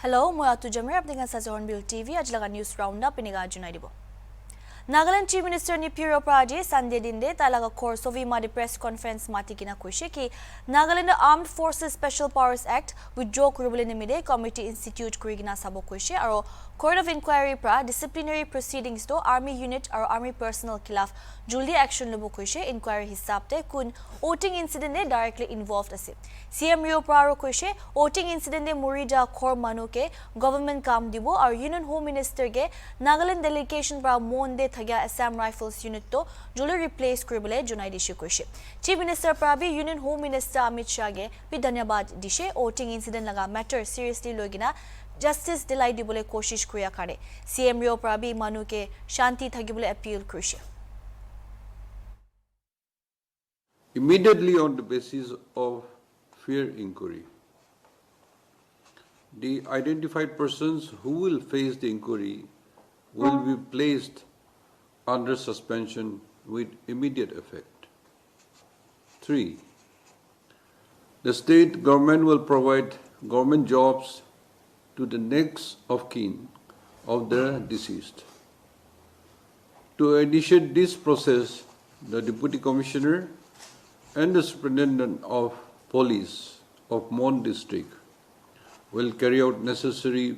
Hello, moi Atu Jamir, apni sa Hornbill TV, aj laga news roundup iniga junai dibo. Nagaland Chief Minister ni Piro Praji Sunday dinde talaga course of the press conference mati kina kuishe ki Nagaland Armed Forces Special Powers Act withdraw kuribule nimide Committee Institute kurigina sabo kuishe aro Court of Inquiry pra disciplinary proceedings to Army unit aro Army personnel khilaf juldi action lobo kuishe inquiry hisabte kun voting incident ne directly involved ase CM Rio Praro kuishe voting incident ne Murida Khor manu ke government kam dibo aro Union Home Minister ge Nagaland delegation pra monde thagya Assam Rifles unit to juli replace kuribule junai dishe kuishe Chief Minister Prabi Union Home Minister Amit Shah ge bi dhanyabad dishe voting incident laga matter seriously logina justice dilai dibole koshish kriya kare CM Rio Prabi manu ke shanti thagibole appeal kuishe Immediately on the basis of fair inquiry, the identified persons who will face the inquiry will be placed under suspension with immediate effect. 3. The state government will provide government jobs to the next of kin of the deceased. To initiate this process, the Deputy Commissioner and the Superintendent of Police of Mon District will carry out necessary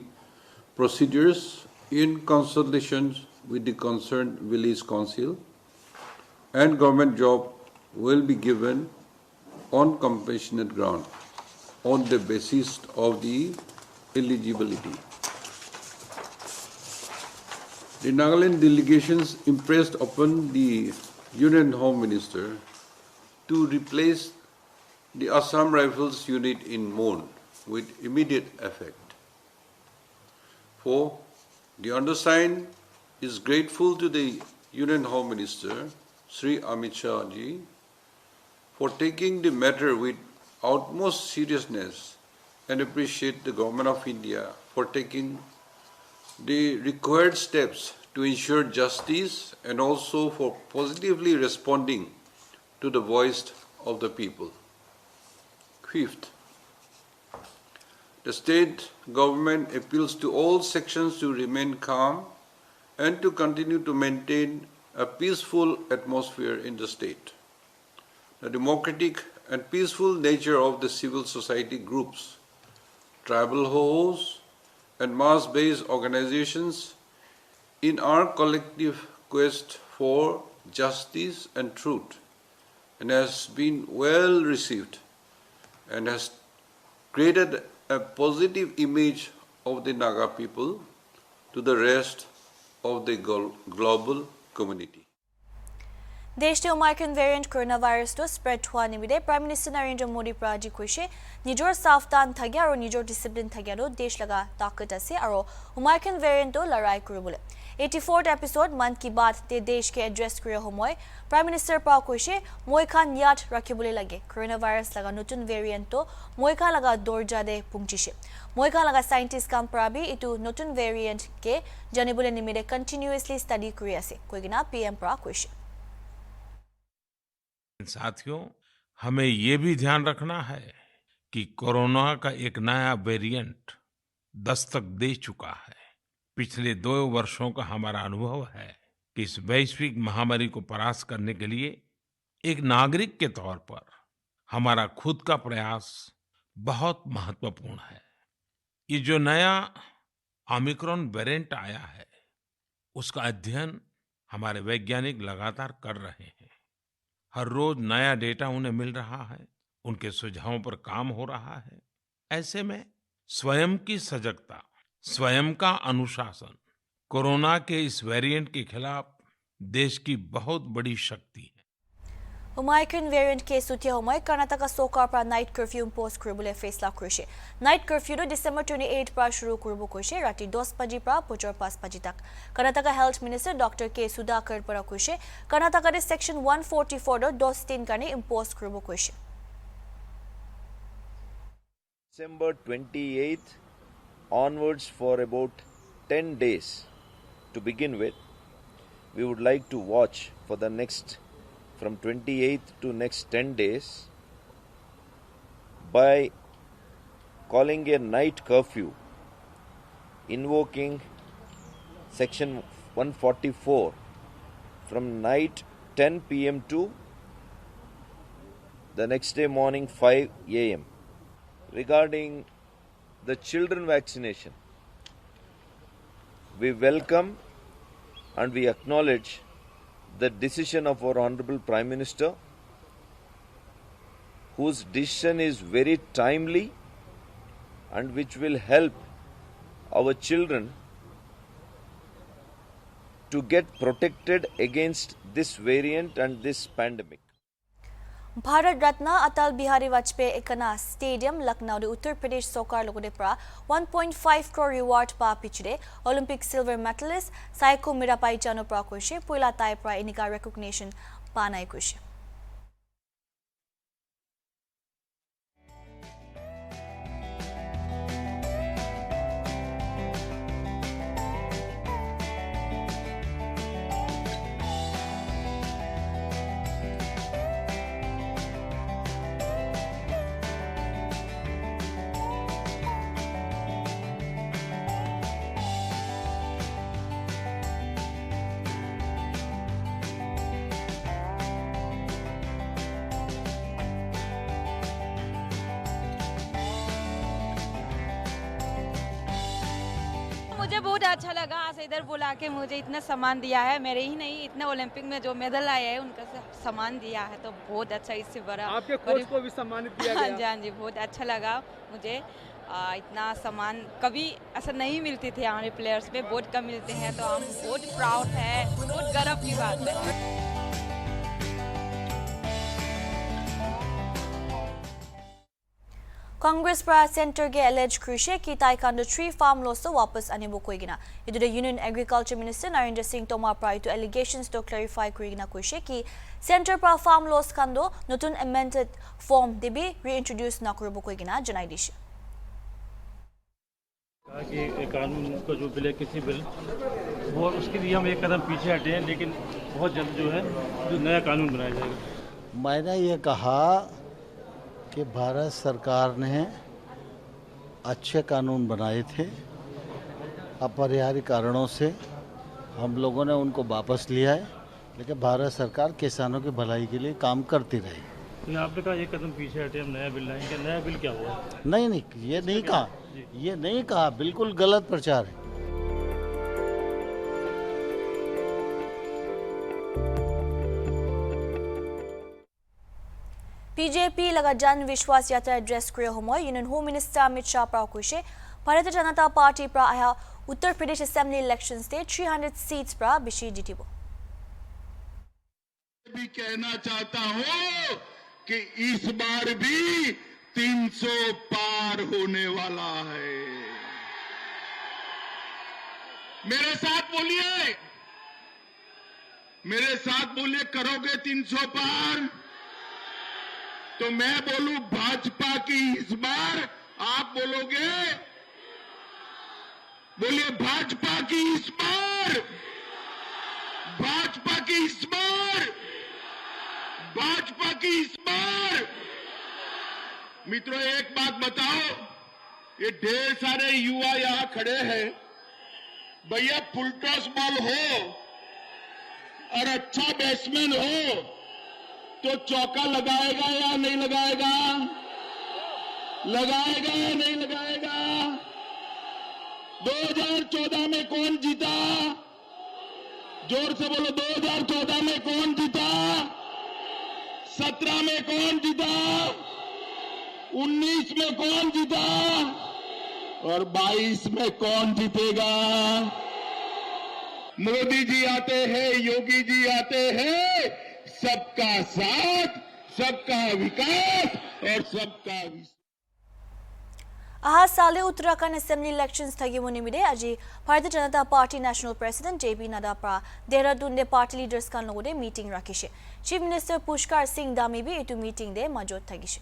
procedures in consultation with the concerned village council, and government job will be given on compassionate ground on the basis of the eligibility. The Nagaland delegations impressed upon the Union Home Minister to replace the Assam Rifles unit in Mon with immediate effect. 4. The undersigned is grateful to the Union Home Minister, Sri Amit Shah ji, for taking the matter with utmost seriousness and appreciate the Government of India for taking the required steps to ensure justice and also for positively responding to the voice of the people. 5th, the state government appeals to all sections to remain calm and to continue to maintain a peaceful atmosphere in the state. The democratic and peaceful nature of the civil society groups, tribal hosts, and mass-based organizations in our collective quest for justice and truth, and has been well received and has created a positive image of the Naga people to the rest of the global community. देश के Omicron variant corona virus तो spread हुआ निमित्ते prime minister Narendra Modi प्राजी कुशे निजोर सावधान थग्या और निजोर discipline थग्या रो देश लगा ताकत असे और ओमाइक्रॉन वेरिएंट तो लड़ाई करबुले 84th एपिसोड मन की बात ते देश के एड्रेस करे होमय प्राइम मिनिस्टर पा कुशे मोय खान याद रखिबुले लगे कोरोना वायरस लगा नतुन वेरिएंट तो मोय खा लगा दौरजा दे पुंगचिशे मोय खा लगा साइंटिस्ट काम प्राबी इतु नतुन वेरिएंट के जनिबुले निमित्ते कंटिन्यूअसली स्टडी करे असे कोइगिना पीएम पा कुशे साथियों, हमें ये भी ध्यान रखना है कि कोरोना का एक नया वेरिएंट दस्तक दे चुका है। पिछले 2 वर्षों का हमारा अनुभव है कि इस वैश्विक महामारी को परास्त करने के लिए एक नागरिक के तौर पर हमारा खुद का प्रयास बहुत महत्वपूर्ण है। ये जो नया ओमिक्रॉन वेरिएंट आया है, उसका अध्ययन हमारे वैज्ञानिक लगातार कर रहे हैं। हर रोज नया डेटा उन्हें मिल रहा है, उनके सुझावों पर काम हो रहा है। ऐसे में स्वयं की सजगता, स्वयं का अनुशासन कोरोना के इस वेरिएंट के खिलाफ देश की बहुत बड़ी शक्ति है। ओमाइक्रॉन वेरिएंट के सुतिया होमय कर्नाटक सोकार पर नाइट कर्फ्यू इम्पोज करबुले फैसला करशे नाइट कर्फ्यू तो डिसेंबर 28 पर शुरू करबो कशे राति 10 बजे पर पुचर 5 बजे तक कर्नाटक हेल्थ मिनिस्टर डॉक्टर के सुधाकर पर कशे कर्नाटक के सेक्शन 144 डोस 10 करने इम्पोज करबो कशे December 28th onwards for about 10 days to begin with. We would like to watch for the next from 28th to next 10 days by calling a night curfew invoking section 144 from night 10 p.m. to the next day morning 5 a.m. Regarding the children vaccination, we welcome and we acknowledge the decision of our Honorable Prime Minister, whose decision is very timely and which will help our children to get protected against this variant and this pandemic. Bharat Ratna Atal Bihari Vajpayee Ekana stadium Lucknow दे उत्तर प्रदेश सरकार लोगों प्रा 1.5 crore reward पा पिछड़े Olympic silver medallist Saikhom Mirabai Chanu प्रा कोशे पुला ताई प्रा इनिका रिकॉग्निशन पानाई कोशे मुझे बहुत अच्छा लगा आज इधर बुला के मुझे इतना सम्मान दिया है। मेरे ही नहीं, इतने ओलंपिक में जो मेडल आए हैं उनका सम्मान दिया है, तो बहुत अच्छा। इससे बड़ा आपके कोच को भी सम्मानित किया गया। हाँ जी, बहुत अच्छा लगा मुझे। इतना सम्मान कभी ऐसा नहीं मिलती थी हमारे प्लेयर्स पे, बहुत कम मिलते हैं, तो हम बहुत प्राउड है, बहुत गर्व की बात है। कांग्रेस प्रा सेंटर के एलेज कृषि की ताइकांडो 3 फार्म लॉस तो वापस आने बो कोइगिना इधर union agriculture minister Narendra Singh Tomar प्रा टू एलिगेशंस तो क्लैरिफाई करिगिना कृषि की सेंटर प्रा फार्म लॉस कांडो नतुन अमेंडेड फॉर्म देबी रीइंट्रोड्यूस न करबो कोइगिना जनाई दिश कि कानून का जो बिल है, किसी बिल वो उसके लिए हम एक कदम पीछे हटे हैं, लेकिन बहुत जल्द जो है जो नया कानून बनाया जाएगा। मैंने ये कहा कि भारत सरकार ने अच्छे कानून बनाए थे, अपरिहार्य कारणों से हम लोगों ने उनको वापस लिया है, लेकिन भारत सरकार किसानों की भलाई के लिए काम करती रही। तो आपने कहा एक कदम पीछे हटे, हम नया बिल लाएंगे। नया बिल क्या हुआ? नहीं, ये नहीं कहा, बिल्कुल गलत प्रचार है। बीजेपी लगा जन विश्वास यात्रा एड्रेस करे होमो union home minister Amit Shah प्रा कुशे भारतीय जनता पार्टी प्रा आया उत्तर प्रदेश असेंबली इलेक्शंस ते 300 सीट्स प्रा बिशी जीतीबो। भी कहना चाहता हूं कि इस बार भी 300 पार होने वाला है। मेरे साथ बोलिए, करोगे 300 पार? तो मैं बोलूं भाजपा की इस बार, आप बोलोगे? बोलिए भाजपा की इस बार, भाजपा की इस बार, भाजपा की इस बार। मित्रों, एक बात बताओ, ये ढेर सारे युवा यहां खड़े हैं, भैया फुल टॉस बॉल हो और अच्छा बैट्समैन हो तो चौका लगाएगा या नहीं लगाएगा? लगाएगा या नहीं लगाएगा? 2014 में कौन जीता? जोर से बोलो, 2014 में कौन जीता? 17 में कौन जीता? 19 में कौन जीता? और 22 में कौन जीतेगा? मोदी जी आते हैं, योगी जी आते हैं, सबका साथ, सबका विकास और सबका aha sale Uttarakhand Assembly elections thagi monimide aji Bharatiya Janata Party National President JP Nadda pra Dehradun de party leaders kan logode meeting rakhishe. Chief Minister Pushkar Singh Dhami bhi etu meeting de majod thagishe.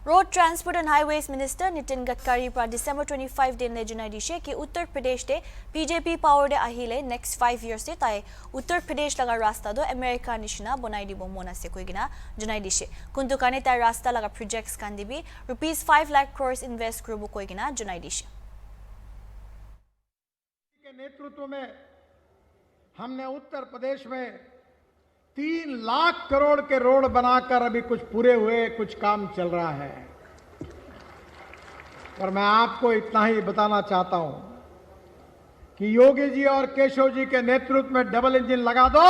Road transport and highways minister Nitin Gadkari पर December 25 दिन ले जुनाई दिशे कि उत्तर प्रदेश दे BJP power दे अहिले next 5 years दे ताई उत्तर प्रदेश लगा रास्ता दो America निशना बनाई दिबो मोना से कोइगिना जुनाई दिशे कुंतु काने ताई रास्ता लगा प्रोजेक्ट्स कांदिबी ₹5 lakh crores इन्वेस्ट करबो कोइगिना जुनाई दिशे के नेतृत्व में हमने उत्तर प्रदेश में 3 लाख करोड़ के रोड बनाकर अभी कुछ पूरे हुए, कुछ काम चल रहा है। पर मैं आपको इतना ही बताना चाहता हूं कि योगी जी और केशव जी के नेतृत्व में डबल इंजन लगा दो,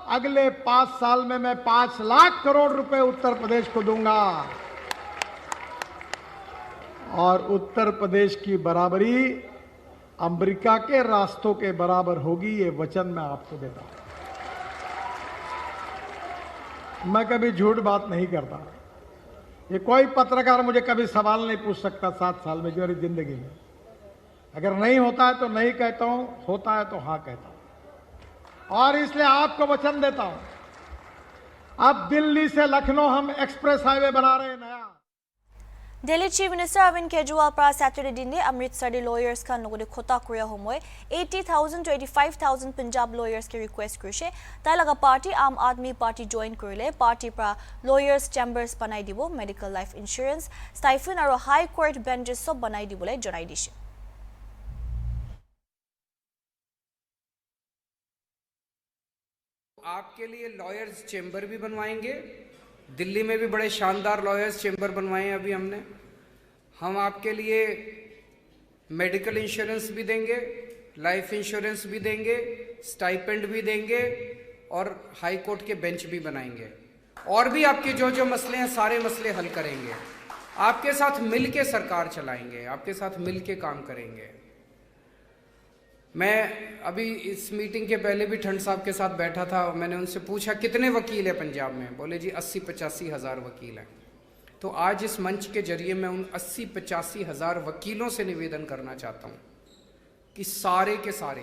अगले 5 साल में मैं 5 लाख करोड़ रुपए उत्तर प्रदेश को दूंगा और उत्तर प्रदेश की बराबरी अमेरिका के रास्तों के बराबर होगी। ये वचन मैं आपको देता हूं। मैं कभी झूठ बात नहीं करता। ये कोई पत्रकार मुझे कभी सवाल नहीं पूछ सकता 7 साल में मेरी जिंदगी में। अगर नहीं होता है तो नहीं कहता हूं, होता है तो हाँ कहता हूं। और इसलिए आपको वचन देता हूं, अब दिल्ली से लखनऊ हम एक्सप्रेस हाईवे बना रहे हैं नया। दिल्ली चीफ मिनिस्टर अरविंद केजरीवाल पर सैटरडे दिन ने अमृतसर दे लॉयर्स का नगदे खोता कुरिया हमोय 80,000 to 85,000 पंजाब लॉयर्स के रिक्वेस्ट करशे तालगा पार्टी आम आदमी पार्टी जॉइन करले पार्टी पर लॉयर्स चैम्बर्स बनाई दिबो मेडिकल लाइफ इंश्योरेंस स्टाइफन और हाई कोर्ट बेंचेस सब बनाई दिबोले जनाई दिशे। आपके लिए लॉयर्स चेंबर भी बनवाएंगे। दिल्ली में भी बड़े शानदार लॉयर्स चेंबर बनवाए हैं अभी हमने। हम आपके लिए मेडिकल इंश्योरेंस भी देंगे, लाइफ इंश्योरेंस भी देंगे, स्टाइपेंड भी देंगे और हाई कोर्ट के बेंच भी बनाएंगे। और भी आपके जो जो मसले हैं सारे मसले हल करेंगे। आपके साथ मिल के सरकार चलाएंगे, आपके साथ मिल के काम करेंगे। मैं अभी इस मीटिंग के पहले भी ठंड साहब के साथ बैठा था। मैंने उनसे पूछा कितने वकील हैं पंजाब में? बोले जी 80-85 हज़ार वकील हैं। तो आज इस मंच के जरिए मैं उन 80-85 हज़ार वकीलों से निवेदन करना चाहता हूँ कि सारे के सारे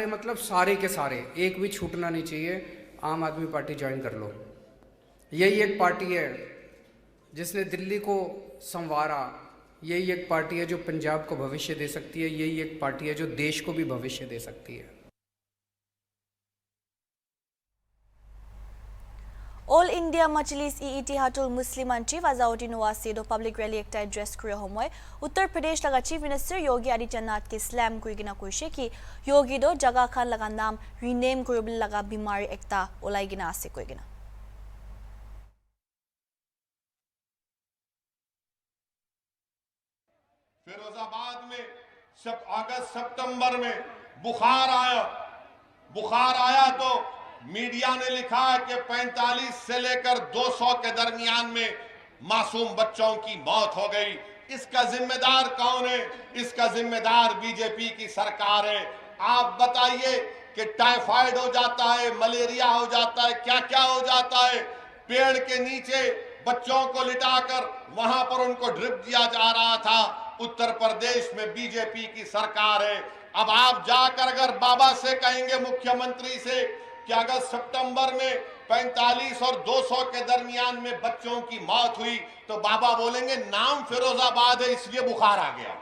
मतलब सारे के सारे, एक भी छूटना नहीं चाहिए। आम आदमी पार्टी ज्वाइन कर लो। यही एक पार्टी है जिसने दिल्ली को संवारा। यही एक पार्टी है जो पंजाब को भविष्य दे सकती है। यही एक पार्टी है जो देश को भी भविष्य दे सकती है। ऑल इंडिया मजलिस इतिहादुल मुस्लिमान चीफ अजाउद्दीन ओवैसी दो पब्लिक रैली एकटा एड्रेस करे हमय उत्तर प्रदेश लगा चीफ मिनिस्टर योगी आदित्यनाथ के स्लैम कुइगिना कुइशे कि योगी दो जगह खान लगा नाम रीनेम करबल लगा बीमारी एकटा ओलाइगिना आसे कुइगिना। फिरोजाबाद में सब अगस्त सितंबर में बुखार आया तो मीडिया ने लिखा कि 45 से लेकर 200 के दरमियान में मासूम बच्चों की मौत हो गई। इसका जिम्मेदार कौन है? इसका जिम्मेदार बीजेपी की सरकार है। आप बताइए कि टाइफाइड हो जाता है, मलेरिया हो जाता है, क्या क्या हो जाता है। पेड़ के नीचे बच्चों को लिटाकर वहां पर उनको ड्रिप दिया जा रहा था। उत्तर प्रदेश में बीजेपी की सरकार है। अब आप जाकर अगर बाबा से कहेंगे, मुख्यमंत्री से, कि अगस्त सितंबर में 45 और 200 के दरमियान में बच्चों की मौत हुई, तो बाबा बोलेंगे नाम फिरोजाबाद है इसलिए बुखार आ गया।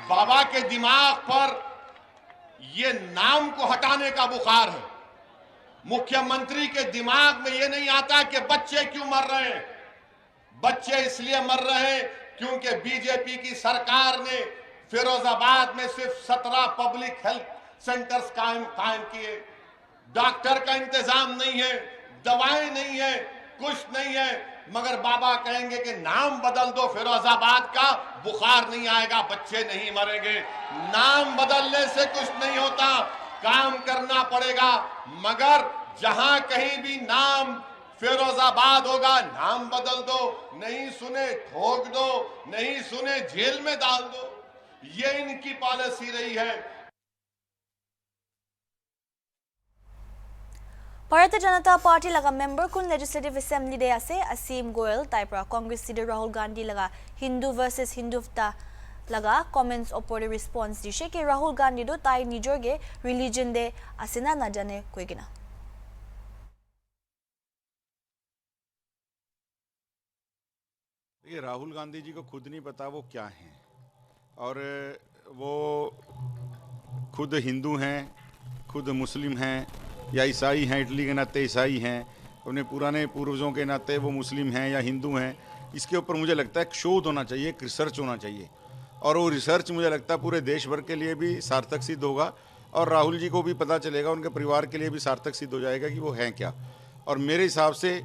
बाबा के दिमाग पर ये नाम को हटाने का बुखार है। मुख्यमंत्री के दिमाग में ये नहीं आता कि बच्चे क्यों मर रहे हैं। बच्चे इसलिए मर रहे हैं क्योंकि बीजेपी की सरकार ने फिरोजाबाद में सिर्फ 17 पब्लिक हेल्थ सेंटर्स कायम किए। डॉक्टर का इंतजाम नहीं है, दवाएं नहीं है, कुछ नहीं है। मगर बाबा कहेंगे कि नाम बदल दो फिरोजाबाद का, बुखार नहीं आएगा, बच्चे नहीं मरेंगे। नाम बदलने से कुछ नहीं होता, काम करना पड़ेगा। मगर जहां कहीं भी नाम फिरोजाबाद होगा, नाम बदल दो, नहीं सुने ठोक दो, नहीं सुने जेल में डाल दो। ये इनकी पॉलिसी रही है। भारतीय जनता पार्टी लगा मेंबर कुन लेजिस्लेटिव असेंबली दे आसे असीम गोयल ताइपरा कांग्रेस लीडर राहुल गांधी लगा हिंदू वर्सेस हिंदुता लगा कमेंट्स ओपर रिस्पांस दिशे कि राहुल गांधी दो ताई निजोगे रिलीजन दे आसेना न जाने कोइगिना। देखिए, राहुल गांधी जी को खुद नहीं पता वो क्या हैं, और वो खुद हिंदू हैं, खुद मुस्लिम हैं या ईसाई हैं, इटली के नाते ईसाई हैं, अपने पुराने पूर्वजों के नाते वो मुस्लिम हैं या हिंदू हैं, इसके ऊपर मुझे लगता है एक शोध होना चाहिए, एक रिसर्च होना चाहिए, और वो रिसर्च मुझे लगता है पूरे देश भर के लिए भी सार्थक सिद्ध होगा, और राहुल जी को भी पता चलेगा, उनके परिवार के लिए भी सार्थक सिद्ध हो जाएगा कि वो हैं क्या। और मेरे हिसाब से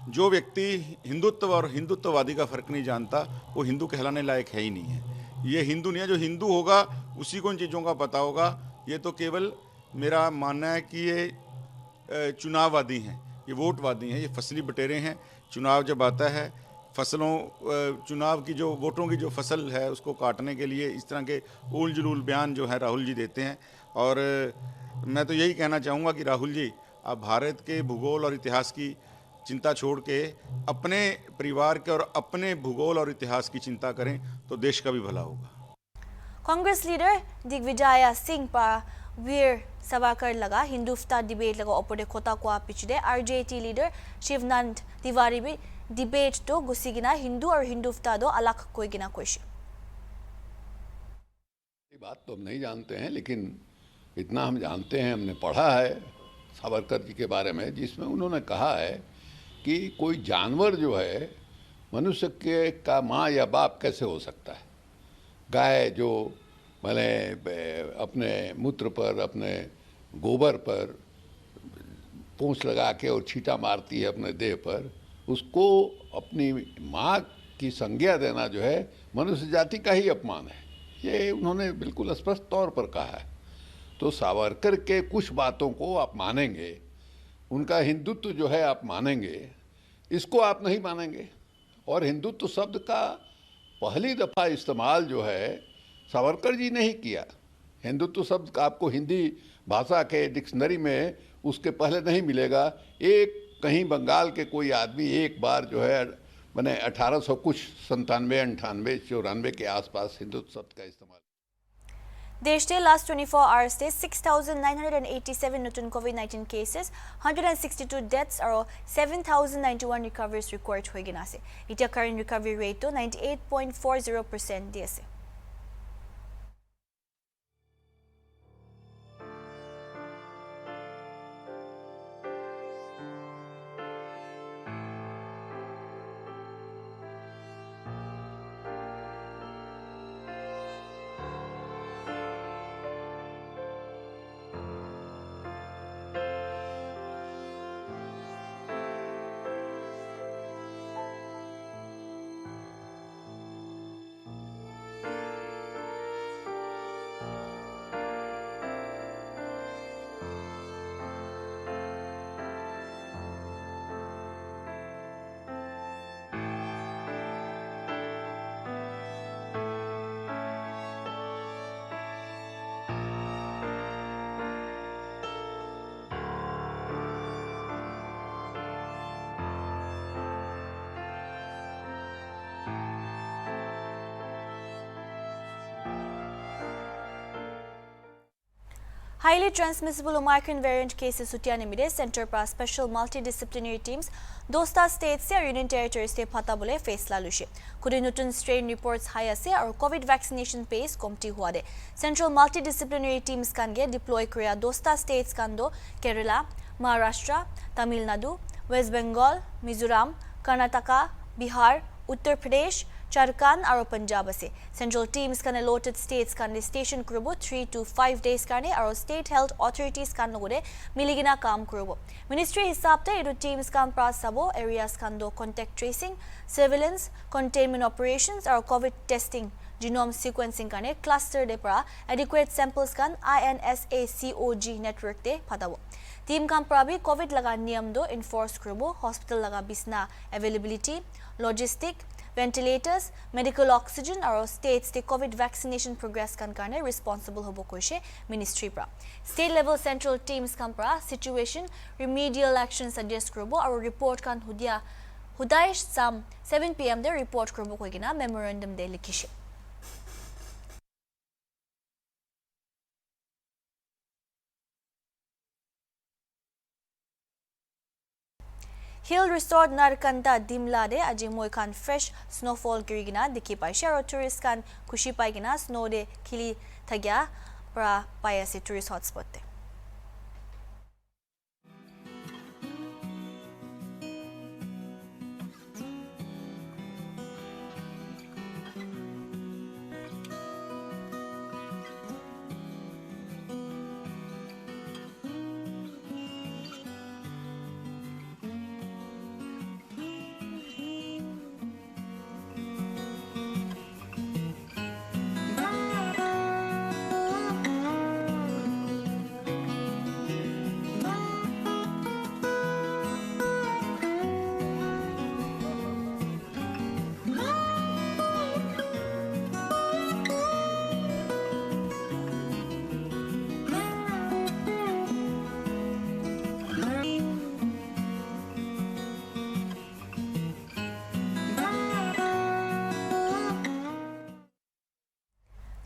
जो व्यक्ति हिंदुत्व और हिंदुत्ववादी का फ़र्क नहीं जानता, वो हिंदू कहलाने लायक है ही नहीं है। ये हिंदू नहीं है, जो हिंदू होगा उसी को इन चीज़ों का पता होगा। ये तो केवल मेरा मानना है कि ये चुनाववादी हैं, ये वोटवादी हैं, ये फसली बटेरे हैं। चुनाव जब आता है, चुनाव की जो वोटों की जो फसल है उसको काटने के लिए इस तरह के उल जुलूल बयान जो है राहुल जी देते हैं। और मैं तो यही कहना चाहूँगा कि राहुल जी, आप भारत के भूगोल और इतिहास की चिंता छोड़ के अपने परिवार के और अपने भूगोल और इतिहास की चिंता करें, तो देश का भी भला होगा। कांग्रेस लीडर दिग्विजय सिंह पर वीर सवाकर लगा हिंदुफ्ता डिबेट लगा ओपरे खोता को पिछड़े आरजेटी लीडर शिवनंद तिवारी भी डिबेट तो गुसिगिना हिंदू और हिंदुफ्ता दो अलग कोई गिना कोई बात तो हम नहीं जानते हैं, लेकिन इतना हम जानते हैं, हमने पढ़ा है सावरकर जी के बारे में, जिसमें उन्होंने कहा है कि कोई जानवर जो है मनुष्य के का माँ या बाप कैसे हो सकता है। गाय जो मैंने अपने मूत्र पर, अपने गोबर पर पूंछ लगा के और छींटा मारती है अपने देह पर, उसको अपनी माँ की संज्ञा देना जो है मनुष्य जाति का ही अपमान है। ये उन्होंने बिल्कुल स्पष्ट तौर पर कहा है। तो सावरकर के कुछ बातों को आप मानेंगे, उनका हिंदुत्व जो है आप मानेंगे, इसको आप नहीं मानेंगे। और हिंदुत्व शब्द का पहली दफ़ा इस्तेमाल जो है सावरकर जी ने ही किया। हिंदुत्व शब्द आपको हिंदी भाषा के डिक्शनरी में उसके पहले नहीं मिलेगा। एक कहीं बंगाल के कोई आदमी एक बार जो है मैंने 1800 कुछ 97, 98, 94 के आसपास हिंदुत्व शब्द का इस्तेमाल। देश के लास्ट 24 hours से 6,987 नूतन कोविड-19 केसेस, 162 डेथ्स और 7,091 रिकवरीज रिकॉर्ड हो गया से। इतना करंट रिकवरी रेट तो 98.40% दिए से। Highly transmissible Omicron variant cases सुटियाने मिले सेंटर पर स्पेशल मल्टीडिसिप्लिनरी टीम्स दोस्ता स्टेट से और यूनियन टेरिटरी से पता बोले फैसला लुशे खुद नूतन स्ट्रेन रिपोर्ट्स हाई से और कोविड वैक्सीनेशन पेस कमती हुआ दे central multidisciplinary teams Kange deploy किया दोस्ता स्टेट्स कांदो केरला, महाराष्ट्र, तमिलनाडु, वेस्ट बंगाल, मिजोरम, कर्नाटका, बिहार, उत्तर प्रदेश, झारखंड और पंजाब से सेंट्रल टीम्स का अलॉटेड स्टेट्स का स्टेशन करबो 3 to 5 days काने और स्टेट हेल्थ अथॉरिटीज का लोगों मिलिगिना काम करबो मिनिस्ट्री हिसाब से इदु टीम्स का प्रासबो एरियाज का दो contact tracing, surveillance, containment operations और कोविड टेस्टिंग जीनोम सीक्वेंसिंग काने क्लस्टर दे परा एडिक्वेट सैंपल्स का INSACOG नेटवर्क दे पताबो टीम का प्राबी कोविड लगा नियम दो इन्फोर्स करबो हॉस्पिटल लगा बिस्ना availability, logistic, ventilators, medical oxygen और स्टेट्स के कोविड वैक्सीनेशन प्रोग्रेस कान कारणे रिस्पांसिबल होबो कोशे मिनिस्ट्री प्रा स्टेट लेवल सेंट्रल टीम्स कान प्रा सिचुएशन रिमेडियल एक्शन सजेस्ट करबो और रिपोर्ट कान हुदाय साम 7 PM दे रिपोर्ट करबो कोइगिना मेमोरेंडम दे लिखिशे Hill Resort Narkanta Dimla de aji moi khan fresh snowfall kirigina dikhi paise aro tourist kan khushi paigina snow de khili thagya pra paiase tourist hotspot te.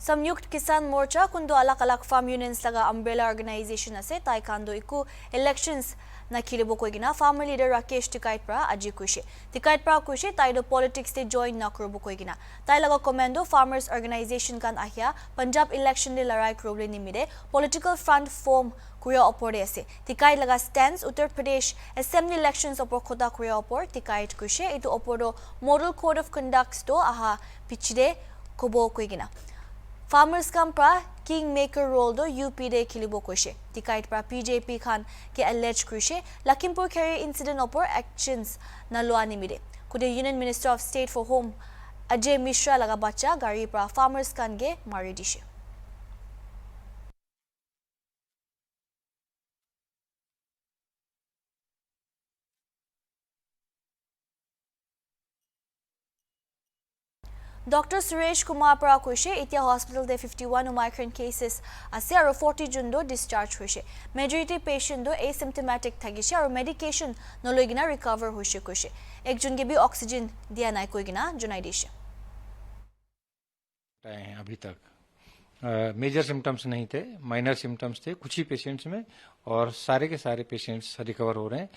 संयुक्त किसान मोर्चा कुंदो अलग अलग farm unions लगा umbrella organisation असे ताइकांदो इकु elections ना खिलेबो कोइगिना farmer leader Rakesh टिकाइट प्रा अजी कुशे टिकाइट प्रा कुशे ताइदो पॉलिटिक्स ते जॉइन ना करबो कोइगिना ताइ लगा कमांडो फार्मर्स ऑर्गेनाइजेशन कान आहिया पंजाब इलेक्शन दे लड़ाई क्रोबले निमिदे पॉलिटिकल फ्रंट फॉर्म कुया ओपोरे असे टिकाइट लगा stands Uttar Pradesh assembly elections ओपर खोदा कुया ओपर टिकाइट कुशे इतो ओपोरो मॉडल कोड ऑफ कंडक्ट्स तो आहा पिछदे कोबो कोइगिना फार्मर्स कम प्रा किंग मेकर रोल दो यूपी दे खिलिबो कोशे टिकाइट प्रा पीजेपी खान के अलेज कुशे लखीमपुर खैरी इंसिडेंट ओपर एक्शंस न लोआनी मिले कुदे union minister of state for home Ajay Mishra लगा बच्चा गाड़ी प्रा फार्मर्स कान गे मारी दिशे Dr. Suresh Kumar pra kuishe itia hospital de 51 Omicron cases ase aro 40 June do discharge hoise majority patient do asymptomatic thagishe aro medication noloigina recover hoise kuishe ek jun ge bhi oxygen diya nai koigina junai dishe अभी तक major symptoms नहीं थे minor symptoms थे कुछ ही patients में और सारे के सारे पेशेंट्स रिकवर हो रहे हैं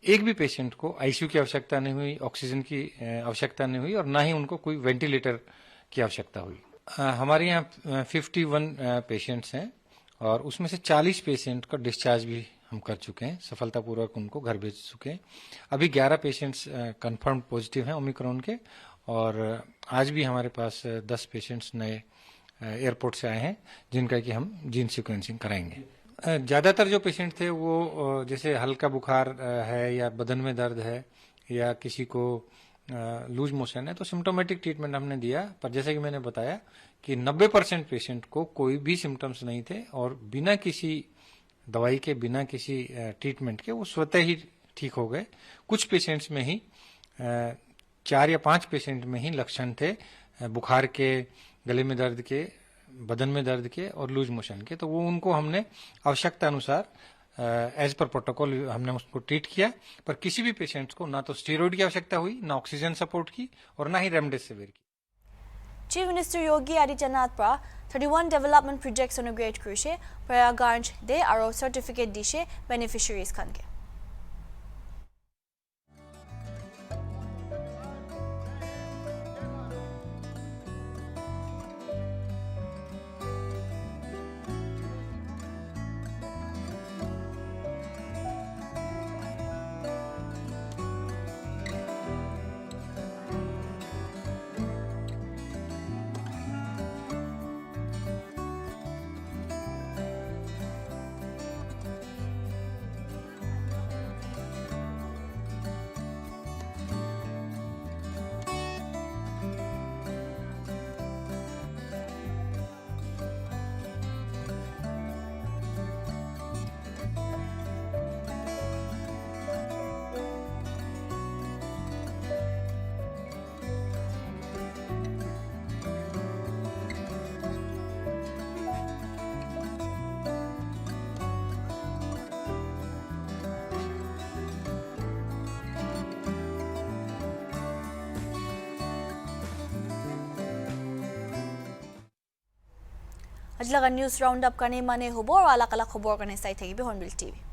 एक भी पेशेंट को आईसीयू की आवश्यकता नहीं हुई ऑक्सीजन की आवश्यकता नहीं हुई और ना ही उनको कोई वेंटिलेटर की आवश्यकता हुई हमारे यहाँ 51 पेशेंट्स हैं और उसमें से 40 पेशेंट का डिस्चार्ज भी हम कर चुके हैं सफलतापूर्वक उनको घर भेज चुके हैं अभी 11 पेशेंट्स कंफर्म पॉजिटिव हैं ओमिक्रॉन के और आज भी हमारे पास 10 पेशेंट्स नए एयरपोर्ट से आए हैं जिनका कि हम जीन सीक्वेंसिंग कराएंगे ज़्यादातर जो पेशेंट थे वो जैसे हल्का बुखार है या बदन में दर्द है या किसी को लूज मोशन है तो सिम्टोमेटिक ट्रीटमेंट हमने दिया पर जैसे कि मैंने बताया कि 90% पेशेंट को कोई भी सिम्टम्स नहीं थे और बिना किसी दवाई के बिना किसी ट्रीटमेंट के वो स्वतः ही ठीक हो गए कुछ पेशेंट्स में ही 4 या 5 पेशेंट में ही लक्षण थे बुखार के गले में दर्द के बदन में दर्द के और लूज मोशन के तो वो उनको हमने आवश्यकता अनुसार एज पर प्रोटोकॉल हमने उसको ट्रीट किया पर किसी भी पेशेंट्स को ना तो स्टेरॉइड की आवश्यकता हुई ना ऑक्सीजन सपोर्ट की और ना ही रेमडेसिविर की चीफ मिनिस्टर योगी आदित्यनाथ प्रा 31 डेवलपमेंट प्रोजेक्ट्स इनॉग्रेट करिसे प्रयागराज दे आरो सर्टिफिकेट दिशे बेनिफिशियरीज खान के आज लगा न्यूज़ राउंड अप करने माने होबो और अलग अलग खबर करने साइट है हॉर्नबिल टीवी।